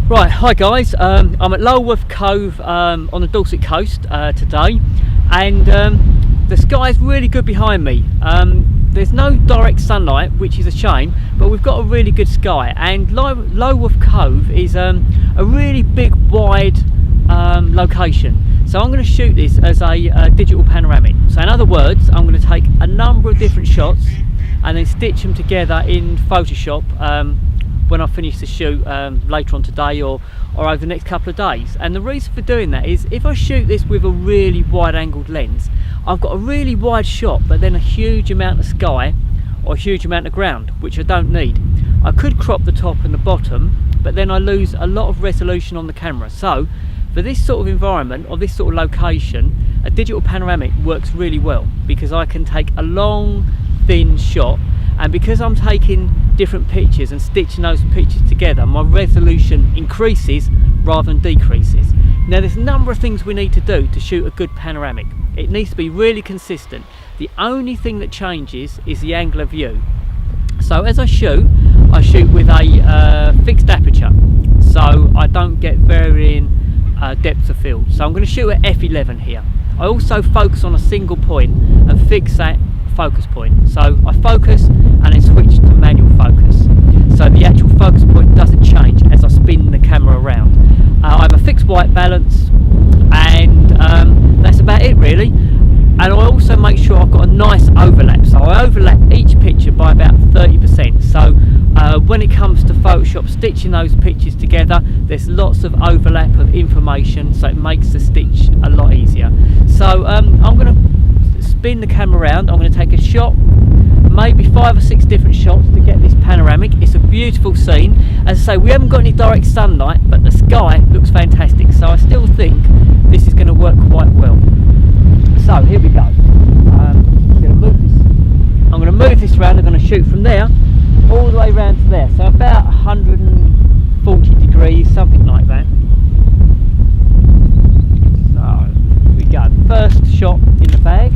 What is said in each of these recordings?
Right, hi guys, I'm at Lulworth Cove on the Dorset coast today, and the sky's really good behind me. There's no direct sunlight, which is a shame, but we've got a really good sky, and Lulworth Cove is a really big, wide location. So I'm going to shoot this as a digital panoramic. So in other words, I'm going to take a number of different shots and then stitch them together in Photoshop when I finish the shoot later on today or over the next couple of days. And the reason for doing that is if I shoot this with a really wide angled lens, I've got a really wide shot but then a huge amount of sky or a huge amount of ground, which I don't need. I could crop the top and the bottom, but then I lose a lot of resolution on the camera. So for this sort of environment or this sort of location, a digital panoramic works really well because I can take a long thin shot, and because I'm taking different pictures and stitching those pictures together, my resolution increases rather than decreases. Now there's a number of things we need to do to shoot a good panoramic. It needs to be really consistent. The only thing that changes is the angle of view. So as I shoot with a fixed aperture, so I don't get varying depth of field. So I'm going to shoot at f11 here. I also focus on a single point and fix that focus point. So I focus and then switch to manual focus. So the actual focus point doesn't change as I spin the camera around. I have a fixed white balance, and that's about it really. And I also make sure I've got a nice overlap. So I overlap each picture by about 30%. So when it comes to Photoshop, stitching those pictures together, there's lots of overlap of information, so it makes the stitch a lot easier. So I'm going to spin the camera around. I'm going to take a shot, maybe 5 or 6 different shots to get this panoramic. It's a beautiful scene. As I say, we haven't got any direct sunlight, but the sky looks fantastic, so I still think this is going to work quite well. So here we go. I'm going to move this around. I'm going to shoot from there all the way around to there, so about 140 degrees, something like that. So here we go. First shot in the bag.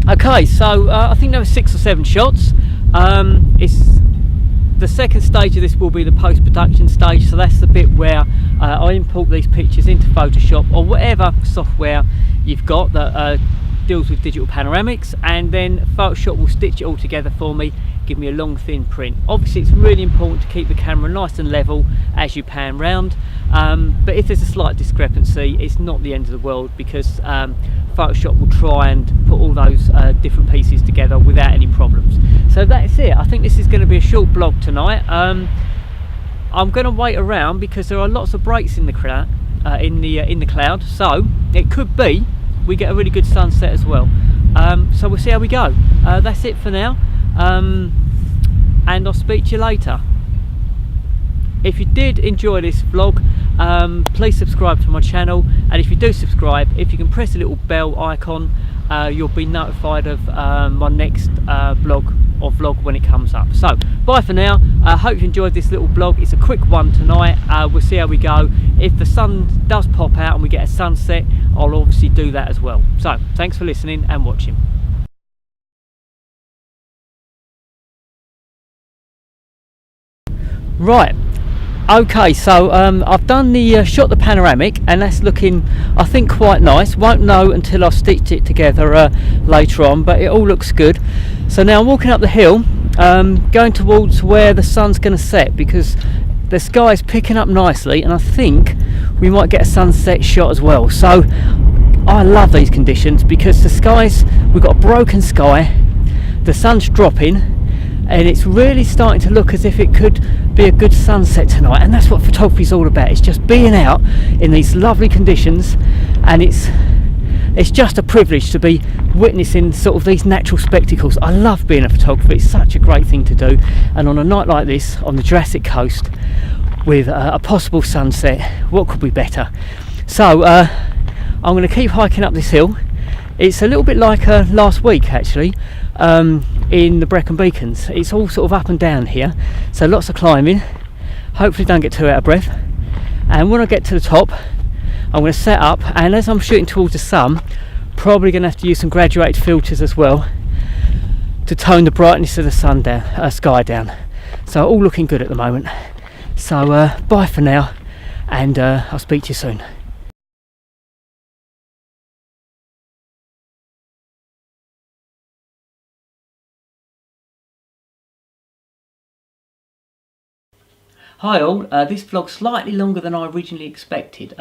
Okay, so I think there were 6 or 7 shots. It's the second stage of this will be the post-production stage, so that's the bit where I import these pictures into Photoshop or whatever software you've got that deals with digital panoramics, and then Photoshop will stitch it all together for me, give me a long thin print. Obviously it's really important to keep the camera nice and level as you pan round, but if there's a slight discrepancy, it's not the end of the world, because Photoshop will try and put all those different pieces together without any problems. So that's it. I think this is going to be a short vlog tonight. I'm going to wait around because there are lots of breaks in the cloud, so it could be we get a really good sunset as well. So we'll see how we go. That's it for now, and I'll speak to you later. If you did enjoy this vlog, please subscribe to my channel, and if you do subscribe, if you can press the little bell icon, you'll be notified of my next vlog when it comes up. So bye for now. I hope you enjoyed this little vlog. It's a quick one tonight. We'll see how we go. If the sun does pop out and we get a sunset, I'll obviously do that as well. So thanks for listening and watching. Right, okay, so I've done the shot the panoramic, and that's looking, I think, quite nice. Won't know until I've stitched it together later on, but it all looks good. So now I'm walking up the hill, going towards where the sun's going to set, because the sky is picking up nicely, and I think we might get a sunset shot as well. So I love these conditions because we've got a broken sky, the sun's dropping, and it's really starting to look as if it could be a good sunset tonight. And that's what photography is all about. It's just being out in these lovely conditions, and it's just a privilege to be witnessing sort of these natural spectacles. I love being a photographer. It's such a great thing to do, and on a night like this on the Jurassic Coast with a possible sunset, what could be better? So I'm going to keep hiking up this hill. It's a little bit like last week actually, in the Brecon Beacons. It's all sort of up and down here, so lots of climbing. Hopefully don't get too out of breath. And when I get to the top, I'm going to set up, and as I'm shooting towards the sun, probably going to have to use some graduated filters as well to tone the brightness of the sun down, sky down. So all looking good at the moment. So bye for now, and I'll speak to you soon. Hi all, this vlog's slightly longer than I originally expected.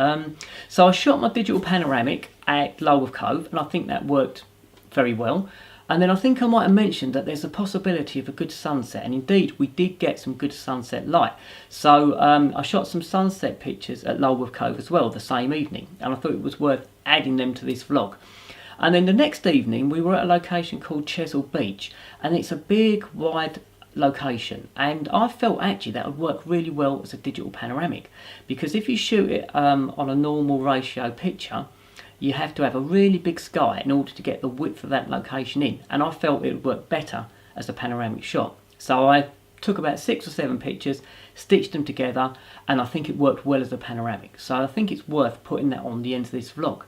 So I shot my digital panoramic at Lulworth Cove, and I think that worked very well. And then I think I might have mentioned that there's a possibility of a good sunset, and indeed we did get some good sunset light. So I shot some sunset pictures at Lulworth Cove as well the same evening, and I thought it was worth adding them to this vlog. And then the next evening we were at a location called Chesil Beach, and it's a big wide location, and I felt actually that would work really well as a digital panoramic, because if you shoot it on a normal ratio picture, you have to have a really big sky in order to get the width of that location in, and I felt it would work better as a panoramic shot. So I took about 6 or 7 pictures, stitched them together, and I think it worked well as a panoramic. So I think it's worth putting that on the end of this vlog.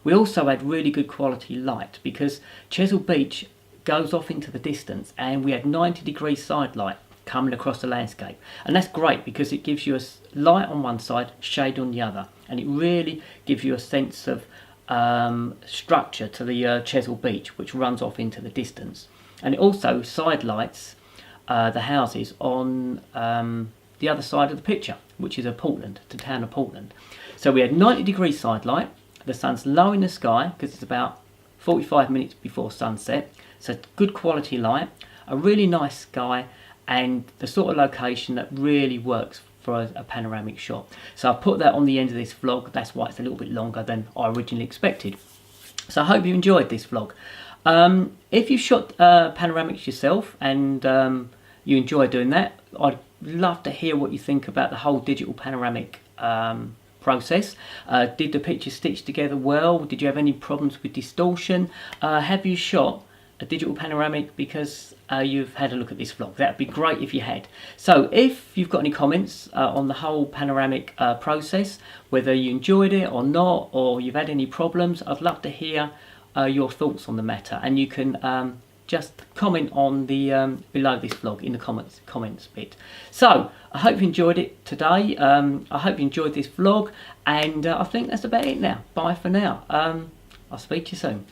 We also had really good quality light, because Chesil Beach goes off into the distance, and we had 90-degree side light coming across the landscape, and that's great because it gives you a light on one side, shade on the other, and it really gives you a sense of structure to the Chesil Beach, which runs off into the distance. And it also side lights the houses on the other side of the picture, which is Portland, the town of Portland. So we had 90-degree side light, the sun's low in the sky because it's about 45 minutes before sunset. So good quality light, a really nice sky, and the sort of location that really works for a panoramic shot. So I put that on the end of this vlog. That's why it's a little bit longer than I originally expected. So I hope you enjoyed this vlog. If you shot panoramics yourself and you enjoy doing that, I'd love to hear what you think about the whole digital panoramic process. Did the pictures stitch together well? Did you have any problems with distortion? Have you shot a digital panoramic because you've had a look at this vlog? That would be great if you had. So if you've got any comments on the whole panoramic process, whether you enjoyed it or not, or you've had any problems, I'd love to hear your thoughts on the matter, and you can just comment on the below this vlog in the comments bit. So I hope you enjoyed it today. I hope you enjoyed this vlog, and I think that's about it now. Bye for now. I'll speak to you soon.